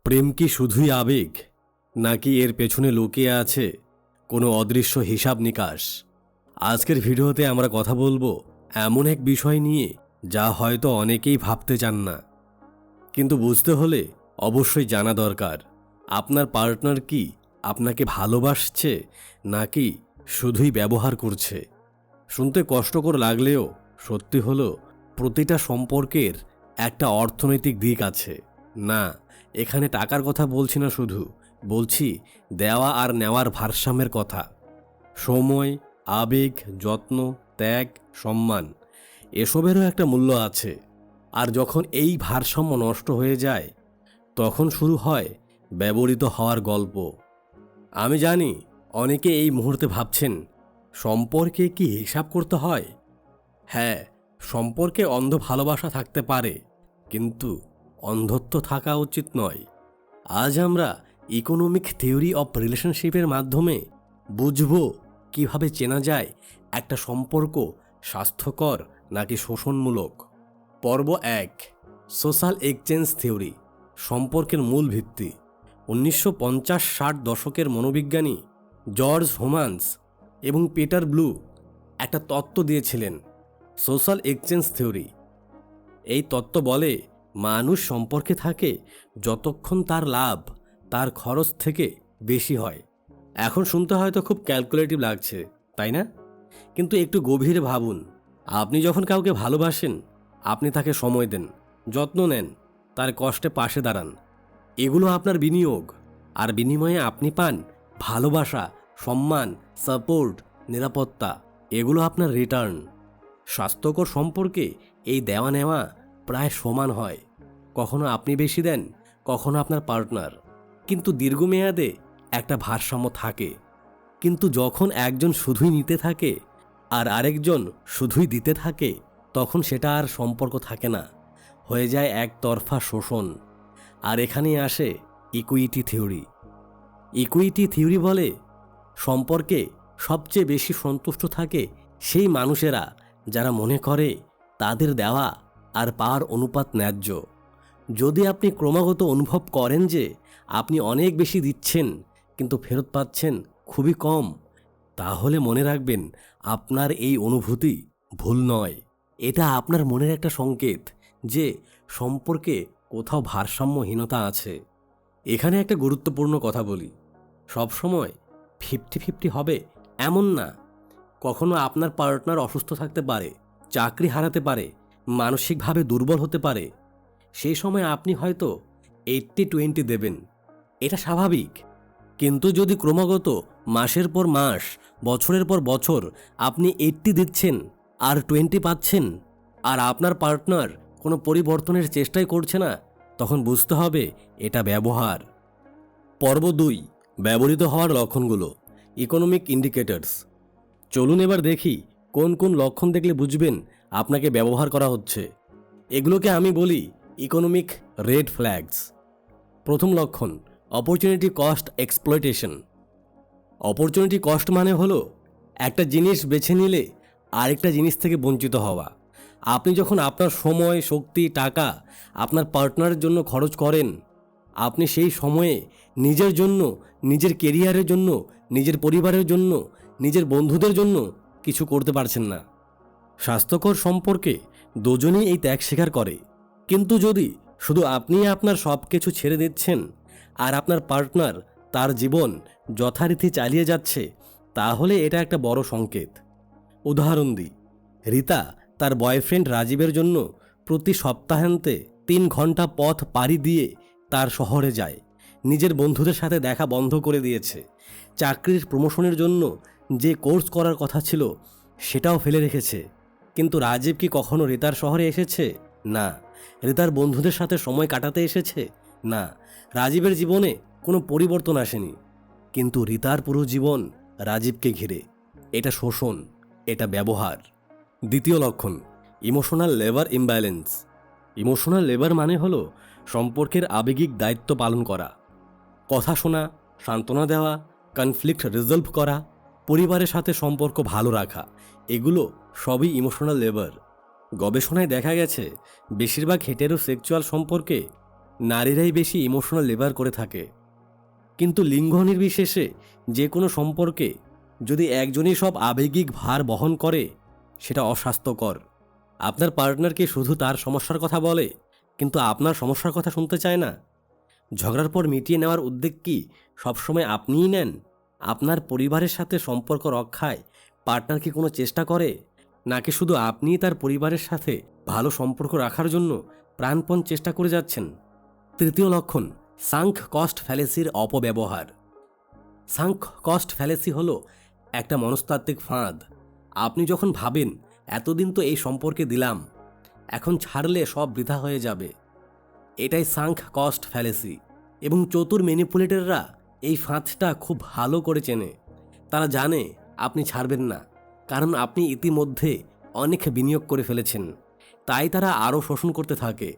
প্রেম কি শুধুই আবেগ, নাকি এর পেছনে লুকিয়ে আছে কোনো অদৃশ্য হিসাব নিকাশ? আজকের ভিডিওতে আমরা কথা বলবো এমন এক বিষয় নিয়ে যা হয়তো অনেকেই ভাবতে চান না, কিন্তু বুঝতে হলে অবশ্যই জানা দরকার। আপনার পার্টনার কি আপনাকে ভালোবাসছে, নাকি শুধুই ব্যবহার করছে? শুনতে কষ্টকর লাগলেও সত্যি হলো, প্রতিটা সম্পর্কের একটা অর্থনৈতিক দিক আছে। না, এখানে টাকার কথা বলছি না, শুধু বলছি দেওয়া আর নেওয়ার ভারসাম্যের কথা। সময়, আবেগ, যত্ন, ত্যাগ, সম্মান, এসবেরও একটা মূল্য আছে। আর যখন এই ভারসাম্য নষ্ট হয়ে যায়, তখন শুরু হয় ব্যবহৃত হওয়ার গল্প। আমি জানি অনেকে এই মুহূর্তে ভাবছেন, সম্পর্কে কি হিসাব করতে হয়? হ্যাঁ, সম্পর্কে অন্ধ ভালোবাসা থাকতে পারে, কিন্তু অন্ধত্ব থাকা উচিত নয়। আজ আমরা ইকোনমিক থিওরি অফ রিলেশনশিপের মাধ্যমে বুঝব কিভাবে চেনা যায় একটা সম্পর্ক স্বাস্থ্যকর নাকি শোষণমূলক। পর্ব 1, সোশ্যাল এক্সচেঞ্জ থিওরি, সম্পর্কের মূল ভিত্তি। 1950-60 দশকের মনোবিজ্ঞানী জর্জ হোমান্স এবং পিটার ব্লু একটা তত্ত্ব দিয়েছিলেন, সোশ্যাল এক্সচেঞ্জ থিওরি। এই তত্ত্ব বলে, মানুষ সম্পর্কে থাকে যতক্ষণ তার লাভ তার খরচ থেকে বেশি হয়। এখন শুনতে হয়তো খুব ক্যালকুলেটিভ লাগছে, তাই না? কিন্তু একটু গভীরে ভাবুন। আপনি যখন কাউকে ভালোবাসেন, আপনি তাকে সময় দেন, যত্ন নেন, তার কষ্টে পাশে দাঁড়ান। এগুলো আপনার বিনিয়োগ। আর বিনিময়ে আপনি পান ভালোবাসা, সম্মান, সাপোর্ট, নিরাপত্তা। এগুলো আপনার রিটার্ন। স্বাস্থ্যকর সম্পর্কে এই দেওয়া নেওয়া প্রায় সমান হয়। কখনো আপনি বেশি দেন, কখনো আপনার পার্টনার, কিন্তু দীর্ঘমেয়াদে একটা ভারসাম্য থাকে। কিন্তু যখন একজন শুধুই নিতে থাকে আর আরেকজন শুধুই দিতে থাকে, তখন সেটা আর সম্পর্ক থাকে না, হয়ে যায় একতরফা শোষণ। আর এখানেই আসে ইকুইটি থিওরি। ইকুইটি থিওরি বলে, সম্পর্কে সবচেয়ে বেশি সন্তুষ্ট থাকে সেই মানুষেরা যারা মনে করে তাদের দেওয়া আর পাওয়ার অনুপাত ন্যায্য। যদি আপনি ক্রমাগত অনুভব করেন যে আপনি অনেক বেশি দিচ্ছেন কিন্তু ফেরত পাচ্ছেন খুবই কম, তাহলে মনে রাখবেন, আপনার এই অনুভূতি ভুল নয়। এটা আপনার মনের একটা সংকেত যে সম্পর্কে কোথাও ভারসাম্যহীনতা আছে। এখানে একটা গুরুত্বপূর্ণ কথা বলি, সবসময় 50-50 হবে এমন না। কখনো আপনার পার্টনার অসুস্থ থাকতে পারে, চাকরি হারাতে পারে, মানসিকভাবে দুর্বল হতে পারে। সেই সময় আপনি হয়তো 80-20 দেবেন, এটা স্বাভাবিক। কিন্তু যদি ক্রমাগত মাসের পর মাস, বছরের পর বছর আপনি 80 দিচ্ছেন আর 20 পাচ্ছেন, আর আপনার পার্টনার কোনো পরিবর্তনের চেষ্টাই করছে না, তখন বুঝতে হবে এটা ব্যবহার। পর্ব 2, ব্যবহৃত হওয়ার লক্ষণগুলো, ইকোনমিক ইন্ডিকেটরস। চলুন এবার দেখি কোন কোন লক্ষণ দেখলে বুঝবেন আপনাকে ব্যবহার করা হচ্ছে। এগুলোকে আমি বলি ইকোনমিক রেড ফ্ল্যাগস। প্রথম লক্ষণ, opportunity cost exploitation. Opportunity cost মানে হলো একটা জিনিস বেছে নিলে আরেকটা জিনিস থেকে বঞ্চিত হওয়া। আপনি যখন আপনার সময়, শক্তি, টাকা আপনার পার্টনারের জন্য খরচ করেন, আপনি সেই সময়ে নিজের জন্য, নিজের কেরিয়ারের জন্য, নিজের পরিবারের জন্য, নিজের বন্ধুদের জন্য কিছু করতে পারছেন না। স্বাস্থ্যকর সম্পর্কে দুজনেই এই ত্যাগ স্বীকার করে। কিন্তু যদি শুধু আপনি আপনার সব কিছু ছেড়ে দিচ্ছেন আর আপনার পার্টনার তার জীবন যথারীতি চালিয়ে যাচ্ছে, তাহলে এটা একটা বড় সংকেত। উদাহরণ দিই, রীতা তার বয়ফ্রেন্ড রাজীবের জন্য প্রতি সপ্তাহান্তে 3 ঘন্টা পথ পাড়ি দিয়ে তার শহরে যায়। নিজের বন্ধুদের সাথে দেখা বন্ধ করে দিয়েছে। চাকরির প্রমোশনের জন্য যে কোর্স করার কথা ছিল সেটাও ফেলে রেখেছে। কিন্তু রাজীব কি কখনো রীতার শহরে এসেছে? না। রীতার বন্ধুদের সাথে সময় কাটাতে এসেছে? না। রাজীবের জীবনে কোনো পরিবর্তন আসেনি, কিন্তু রীতার পুরো জীবন রাজীবকে ঘিরে। এটা শোষণ, এটা ব্যবহার। দ্বিতীয় লক্ষণ, emotional labour imbalance. Emotional labour মানে হলো সম্পর্কের আবেগিক দায়িত্ব পালন করা, কথা শোনা, সান্ত্বনা দেওয়া, কনফ্লিক্ট রিজলভ করা, পরিবারের সাথে সম্পর্ক ভালো রাখা। এগুলো সবই ইমোশনাল লেবার। গবেষণায় দেখা গেছে বেশিরভাগ হেটেরোসেক্সুয়াল সম্পর্কে নারীরাই বেশি ইমোশনাল লেবার করে থাকে। কিন্তু লিঙ্গ নির্বিশেষে যে কোনো সম্পর্কে যদি একজনই সব আবেগিক ভার বহন করে, সেটা অস্বাস্থ্যকর। আপনার পার্টনারকে শুধু তার সমস্যার কথা বলে, কিন্তু আপনার সমস্যার কথা শুনতে চায় না। ঝগড়ার পর মিটিয়ে নেওয়ার উদ্যোগ কি সবসময় আপনিই নেন? আপনার পরিবারের সাথে সম্পর্ক রক্ষায় পার্টনার কি কোনো চেষ্টা করে, নাকি শুধু আপনিই তার পরিবারের সাথে ভালো সম্পর্ক রাখার জন্য প্রাণপণ চেষ্টা করে যাচ্ছেন? তৃতীয় লক্ষণ, সাঙ্ক কস্ট ফ্যালেসির অপব্যবহার। সাঙ্ক কস্ট ফ্যালেসি হলো একটা মনস্তাত্ত্বিক ফাঁদ। আপনি যখন ভাবেন এতদিন তো এই সম্পর্কে দিলাম, এখন ছাড়লে সব বৃথা হয়ে যাবে, এটাই সাঙ্ক কস্ট ফ্যালেসি। এবং চতুর ম্যানিপুলেটররা এই ফাঁদটা খুব ভালো করে চেনে। তারা জানে আপনি ছাড়বেন না, কারণ আপনি ইতিমধ্যে অনেক বিনিয়োগ করে ফেলেছেন। তাই তারা আরও শোষণ করতে থাকে।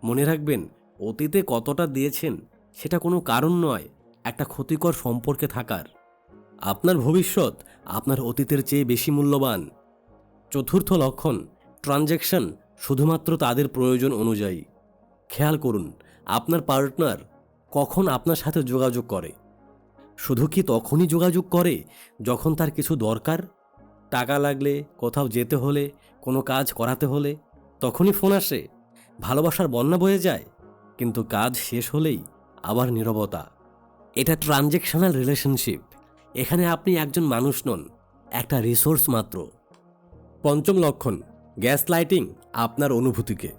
মনে রাখবেন, অতীতে কতটা দিয়েছেন সেটা কোনো কারণ নয় একটা ক্ষতিকর সম্পর্কে থাকার। আপনার ভবিষ্যৎ আপনার অতীতের চেয়ে বেশি মূল্যবান। চতুর্থ লক্ষণ, ট্রানজ্যাকশন শুধুমাত্র তাদের প্রয়োজন অনুযায়ী। খেয়াল করুন, আপনার পার্টনার কখন আপনার সাথে যোগাযোগ করে? শুধু কি তখনই যোগাযোগ করে যখন তার কিছু দরকার? টাকা লাগলে, কোথাও যেতে হলে, কোনো কাজ করাতে হলে তখনই ফোন আসে, ভালোবাসার বন্যা বয়ে যায়। কিন্তু কাজ শেষ হলেই আবার নীরবতা। এটা ট্রানজ্যাকশনাল রিলেশনশিপ। এখানে আপনি একজন মানুষ নন, একটা রিসোর্স মাত্র। পঞ্চম লক্ষণ, গ্যাস লাইটিং আপনার অনুভূতিকে।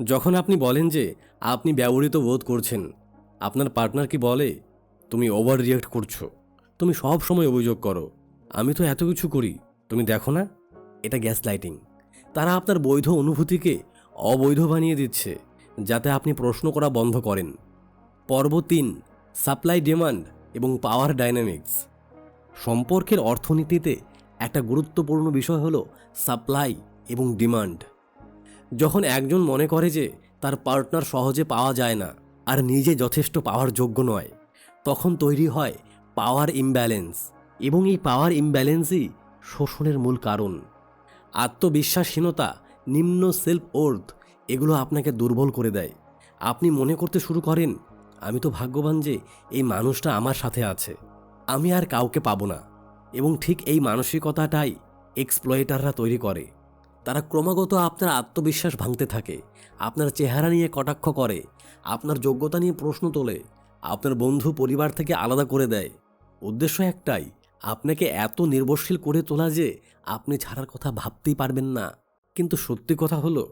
যখন আপনি বলেন যে আপনি ব্যবহৃত বোধ করছেন, আপনার পার্টনার কি বলে, তুমি ওভার রিয়াক্ট করছো, তুমি সব সময় অভিযোগ করো, আমি তো এত কিছু করি, তুমি দেখো না? এটা গ্যাস লাইটিং। তারা আপনার বৈধ অনুভূতিকে অবৈধ বানিয়ে দিচ্ছে, যাতে আপনি প্রশ্ন করা বন্ধ করেন। পর্ব 3, সাপ্লাই ডিমান্ড এবং পাওয়ার ডাইনামিক্স। সম্পর্কের অর্থনীতিতে একটা গুরুত্বপূর্ণ বিষয় হলো সাপ্লাই এবং ডিমান্ড। যখন একজন মনে করে যে তার পার্টনার সহজে পাওয়া যায় না আর নিজে যথেষ্ট পাওয়ার যোগ্য নয়, তখন তৈরি হয় পাওয়ার ইমব্যালেন্স। এবং এই পাওয়ার ইমব্যালেন্সই শোষণের মূল কারণ। আত্মবিশ্বাসহীনতা, নিম্ন সেলফ ওর্থ, এগুলো আপনাকে দুর্বল করে দেয়। আপনি মনে করতে শুরু করেন, আমি তো ভাগ্যবান যে এই মানুষটা আমার সাথে আছে, আমি আর কাউকে পাবো না। এবং ঠিক এই মানসিকতাটাই এক্সপ্লয়েটাররা তৈরি করে। তারা ক্রমাগত আপনার আত্মবিশ্বাস ভাঙতে থাকে, আপনার চেহারা নিয়ে কটাক্ষ করে, আপনার যোগ্যতা নিয়ে প্রশ্ন তোলে, আপনার বন্ধু পরিবার থেকে আলাদা করে দেয়। উদ্দেশ্য একটাই, আপনাকে এত নির্ভরশীল করে তোলা যে আপনি ছাড়ার কথা ভাবতেই পারবেন না। কিন্তু সত্যি কথা হলো,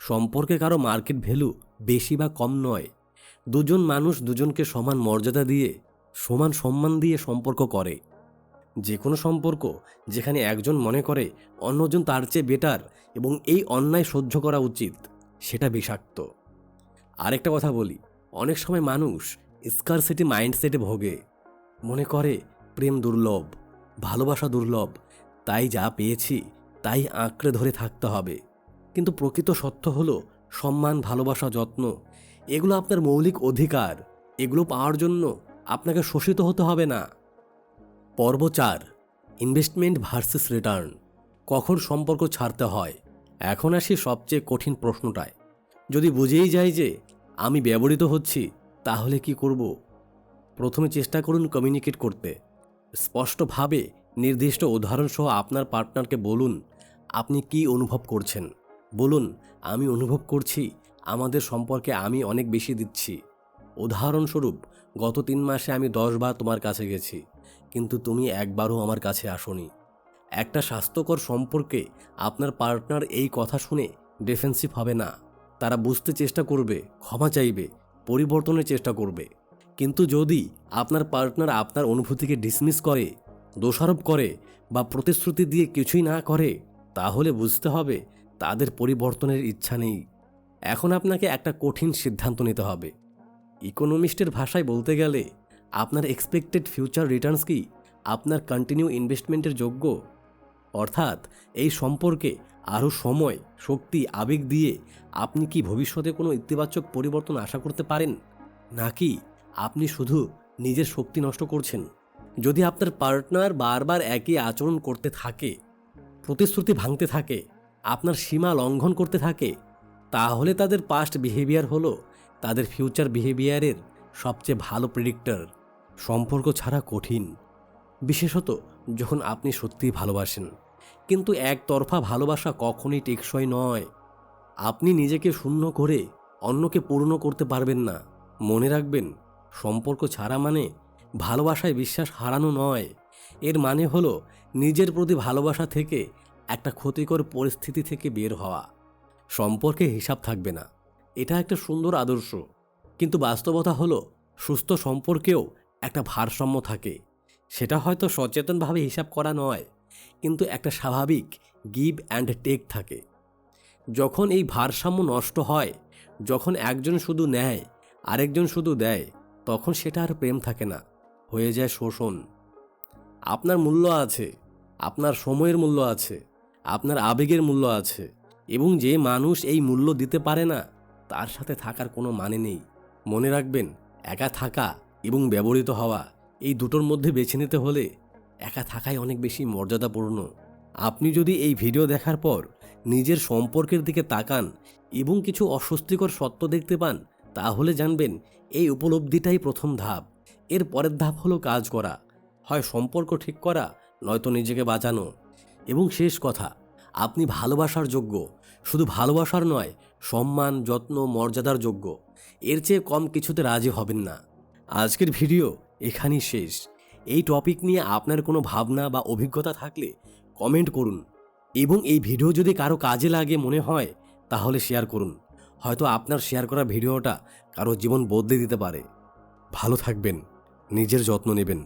সম্পর্কে কারো মার্কেট ভ্যালু বেশি বা কম নয়। দুজন মানুষ দুজনকে সমান মর্যাদা দিয়ে, সমান সম্মান দিয়ে সম্পর্ক করে। যে কোনো সম্পর্ক যেখানে একজন মনে করে অন্যজন তার চেয়ে বেটার এবং এই অন্যায় সহ্য করা উচিত, সেটা বিষাক্ত। আরেকটা কথা বলি, অনেক সময় মানুষ স্কারসিটি মাইন্ডসেটে ভোগে। মনে করে প্রেম দুর্লভ, ভালোবাসা দুর্লভ, তাই যা পেয়েছি তাই আঁকড়ে ধরে থাকতে হবে। কিন্তু প্রকৃত সত্য হলো, সম্মান, ভালোবাসা, যত্ন, এগুলো আপনার মৌলিক অধিকার। এগুলো পাওয়ার জন্য আপনাকে শোষিত হতে হবে না। পর্ব 4, ইনভেস্টমেন্ট ভার্সেস রিটার্ন। কখন সম্পর্ক ছাড়তে হয়? এখন আসি সবচেয়ে কঠিন প্রশ্নটায়। যদি বুঝেই যাই যে আমি ব্যবহৃত হচ্ছি, তাহলে কি করব? প্রথমে চেষ্টা করুন কমিউনিকেট করতে। স্পষ্টভাবে নির্দিষ্ট উদাহরণসহ আপনার পার্টনারকে বলুন আপনি কি অনুভব করছেন। বলুন, আমি অনুভব করছি আমাদের সম্পর্কে আমি অনেক বেশি দিচ্ছি। উদাহরণস্বরূপ, গত 3 মাসে আমি 10 বার তোমার কাছে গেছি, কিন্তু তুমি একবারও আমার কাছে আসোনি। একটা স্বাস্থ্যকর সম্পর্কে আপনার পার্টনার এই কথা শুনে ডিফেন্সিভ হবে না। তারা বুঝতে চেষ্টা করবে, ক্ষমা চাইবে, পরিবর্তনের চেষ্টা করবে। কিন্তু যদি আপনার পার্টনার আপনার অনুভূতিকে ডিসমিস করে, দোষারোপ করে বা প্রতিশ্রুতি দিয়ে কিছুই না করে, তাহলে বুঝতে হবে তাদের পরিবর্তনের ইচ্ছা নেই। এখন আপনাকে একটা কঠিন সিদ্ধান্ত নিতে হবে। ইকোনমিস্টের ভাষায় বলতে গেলে, আপনার এক্সপেক্টেড ফিউচার রিটার্নস কি আপনার কন্টিনিউ ইনভেস্টমেন্টের যোগ্য? অর্থাৎ এই সম্পর্কে আরও সময়, শক্তি, আবেগ দিয়ে আপনি কি ভবিষ্যতে কোনো ইতিবাচক পরিবর্তন আশা করতে পারেন, নাকি আপনি শুধু নিজের শক্তি নষ্ট করছেন? যদি আপনার পার্টনার বারবার একই আচরণ করতে থাকে, প্রতিশ্রুতি ভাঙতে থাকে, আপনার সীমা লঙ্ঘন করতে থাকে, তাহলে তাদের পাস্ট বিহেভিয়ার হলো তাদের ফিউচার বিহেভিয়ারের সবচেয়ে ভালো প্রেডিক্টর। সম্পর্ক ছাড়া কঠিন, বিশেষত যখন আপনি সত্যিই ভালোবাসেন। কিন্তু একতরফা ভালোবাসা কখনোই টেকসই নয়। আপনি নিজেকে শূন্য করে অন্যকে পূর্ণ করতে পারবেন না। মনে রাখবেন, সম্পর্ক ছাড়া মানে ভালোবাসায় বিশ্বাস হারানো নয়। এর মানে হলো নিজের প্রতি ভালোবাসা থেকে একটা ক্ষতিকর পরিস্থিতি থেকে বের হওয়া। সম্পর্কে হিসাব থাকবে না, এটা একটা সুন্দর আদর্শ, কিন্তু বাস্তবতা হলো সুস্থ সম্পর্কেও একটা ভারসাম্য থাকে। সেটা হয়তো সচেতনভাবে হিসাব করা নয়, কিন্তু একটা স্বাভাবিক গিভ অ্যান্ড টেক থাকে। যখন এই ভারসাম্য নষ্ট হয়, যখন একজন শুধু নেয় আরেকজন শুধু দেয়, তখন সেটা আর প্রেম থাকে না, হয়ে যায় শোষণ। আপনার মূল্য আছে, আপনার সময়ের মূল্য আছে, আপনার আবেগের মূল্য আছে, এবং যে মানুষ এই মূল্য দিতে পারে না, তার সাথে থাকার কোনো মানে নেই। মনে রাখবেন, একা থাকা এবং ব্যবহৃত হওয়া, এই দুটোর মধ্যে বেছে নিতে হলে একা থাকাই অনেক বেশি মর্যাদাপূর্ণ। আপনি যদি এই ভিডিও দেখার পর নিজের সম্পর্কের দিকে তাকান এবং কিছু অস্বস্তিকর সত্য দেখতে পান, তাহলে জানবেন এই উপলব্ধিটাই প্রথম ধাপ। এর পরের ধাপ হলো কাজ করা, হয় সম্পর্ক ঠিক করা, নয়তো নিজেকে বাঁচানো। এবং শেষ কথা, আপনি ভালোবাসার যোগ্য, শুধু ভালোবাসার নয়, সম্মান, যত্ন, মর্যাদার যোগ্য। এর চেয়ে কম কিছুতে রাজি হবেন না। আজকের ভিডিও এখানেই শেষ। এই টপিক নিয়ে আপনার কোনো ভাবনা বা অভিজ্ঞতা থাকলে কমেন্ট করুন, এবং এই ভিডিও যদি কারো কাজে লাগে মনে হয় তাহলে শেয়ার করুন। হয়তো আপনার শেয়ার করা ভিডিওটা কারো জীবন বদলে দিতে পারে। ভালো থাকবেন, নিজের যত্ন নেবেন।